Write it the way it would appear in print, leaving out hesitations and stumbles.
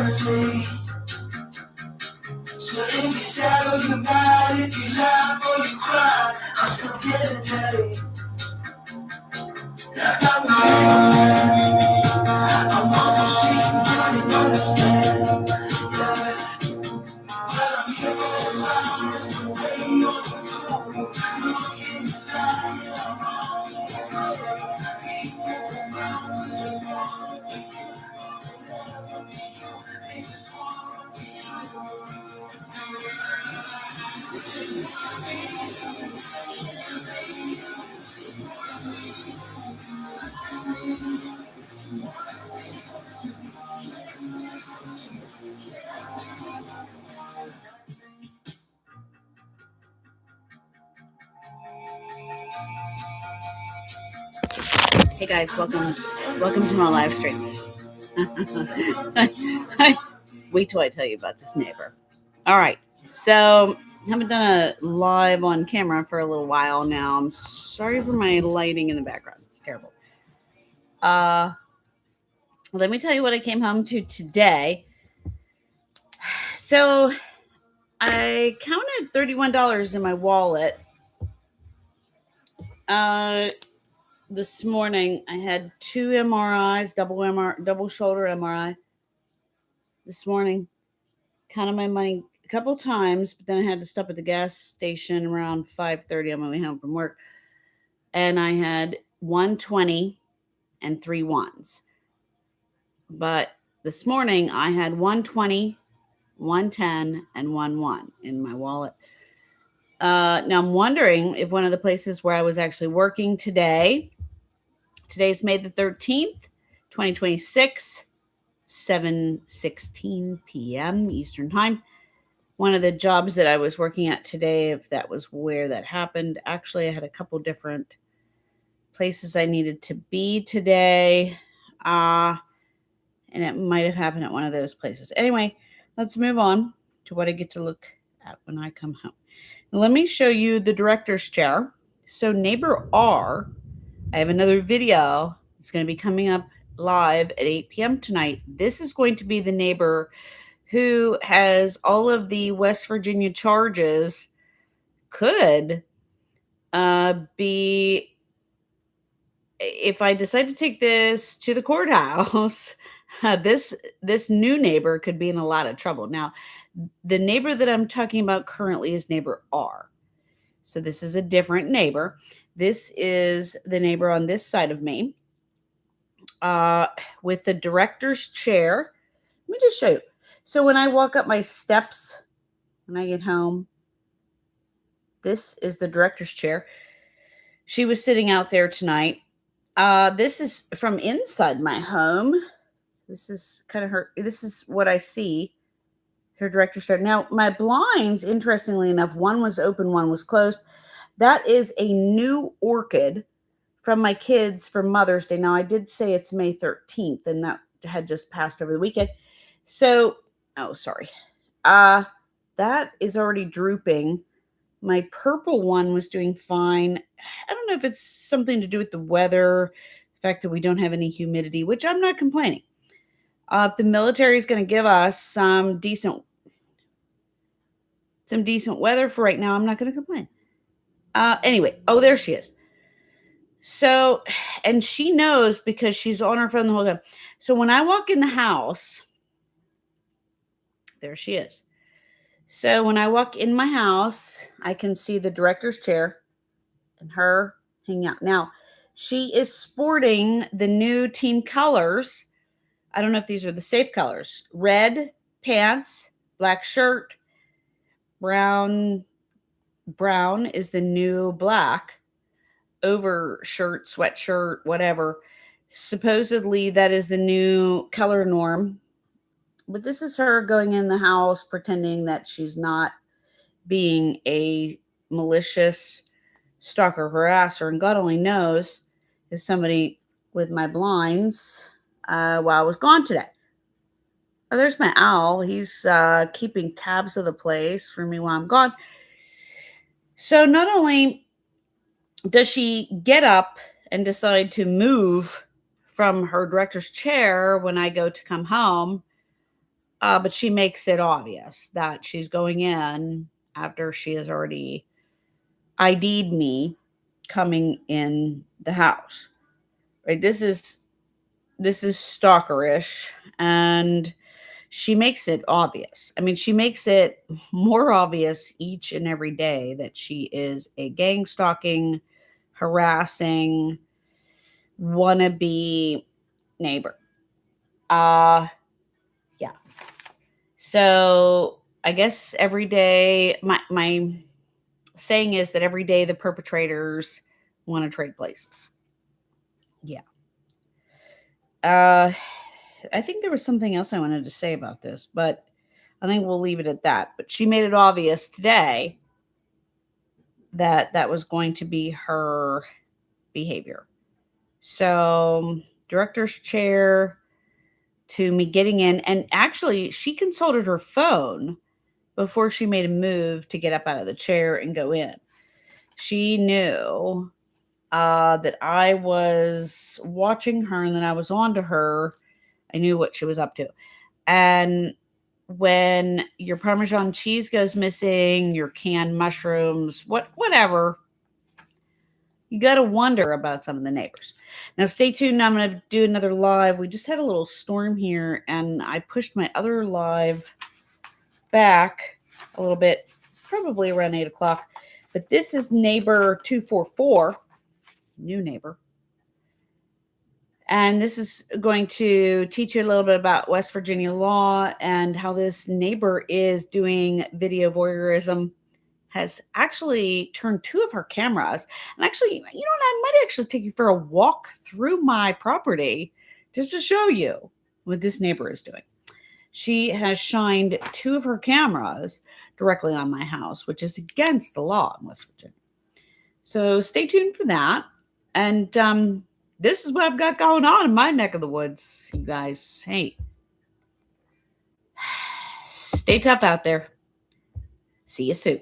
sleep. So if you sad or you're mad, if you laugh or you cry, I'm still getting paid. I got the middleman. I'm also seeing you didn't understand. Yeah. But I'm here for the clown, it's the way you do. Look in the sky, yeah, I'm all too good. People around, cause they wanna be you. But they'll never be you. They just wanna be you. Hey guys, welcome to my live stream. Wait till I tell you about this neighbor. All right, so haven't done a live on camera for a little while now. I'm sorry for my lighting in the background. It's terrible. Let me tell you what I came home to today. So I counted $31 in my wallet. This morning I had 2 MRIs, double shoulder MRI. This morning, counted my money a couple times, but then I had to stop at the gas station around 5:30 on my way home from work, and I had 120 and 3 ones. But this morning I had 120, 110, and 1 in my wallet. Now I'm wondering if one of the places where I was actually working today's May the 13th, 2026, 7:16 p.m. Eastern Time. One of the jobs that I was working at today, if that was where that happened. Actually, I had a couple different places I needed to be today. And it might have happened at one of those places. Anyway, let's move on to what I get to look at when I come home. Now, let me show you the director's chair. So neighbor R, I have another video. It's going to be coming up live at 8 p.m. tonight. This is going to be the neighbor who has all of the West Virginia charges. Could be, if I decide to take this to the courthouse, this new neighbor could be in a lot of trouble. Now, the neighbor that I'm talking about currently is neighbor R. So this is a different neighbor. This is the neighbor on this side of me with the director's chair. Let me just show you. So when I walk up my steps, when I get home, this is the director's chair. She was sitting out there tonight. This is from inside my home. This is kind of her. This is what I see. Her director's chair. Now, my blinds, interestingly enough, one was open, one was closed. That is a new orchid from my kids for Mother's Day. Now, I did say it's May 13th, and that had just passed over the weekend. So, sorry. That is already drooping. My purple one was doing fine. I don't know if it's something to do with the weather, the fact that we don't have any humidity, which I'm not complaining. If the military is going to give us some decent weather for right now, I'm not going to complain. Anyway, there she is. So, and she knows because she's on her phone the whole time. So when I walk in the house, there she is. So when I walk in my house, I can see the director's chair and her hanging out. Now, she is sporting the new team colors. I don't know if these are the safe colors. Red pants, black shirt, brown is the new black. Overshirt, sweatshirt, whatever. Supposedly that is the new color norm. But this is her going in the house pretending that she's not being a malicious stalker, harasser, and God only knows if somebody with my blinds while I was gone today. Oh, there's my owl. He's keeping tabs of the place for me while I'm gone. So not only does she get up and decide to move from her director's chair when I go to come home, but she makes it obvious that she's going in after she has already ID'd me coming in the house. Right? This is stalkerish, and she makes it obvious. I mean, she makes it more obvious each and every day that she is a gang stalking, harassing, wannabe neighbor. Yeah. So I guess every day, my saying is that every day the perpetrators want to trade places. Yeah. Uh, I think there was something else I wanted to say about this, but I think we'll leave it at that. But she made it obvious today that that was going to be her behavior. So, director's chair to me getting in, and actually, she consulted her phone before she made a move to get up out of the chair and go in. She knew that I was watching her and then I was on to her. I knew what she was up to. And when your Parmesan cheese goes missing, your canned mushrooms, whatever, you got to wonder about some of the neighbors. Now, stay tuned. I'm going to do another live. We just had a little storm here, and I pushed my other live back a little bit, probably around 8 o'clock. But this is neighbor 244, new neighbor. And this is going to teach you a little bit about West Virginia law and how this neighbor is doing video voyeurism, has actually turned 2 of her cameras. And actually, I might actually take you for a walk through my property just to show you what this neighbor is doing. She has shined 2 of her cameras directly on my house, which is against the law in West Virginia. So stay tuned for that. And this is what I've got going on in my neck of the woods, you guys. Hey, stay tough out there. See you soon.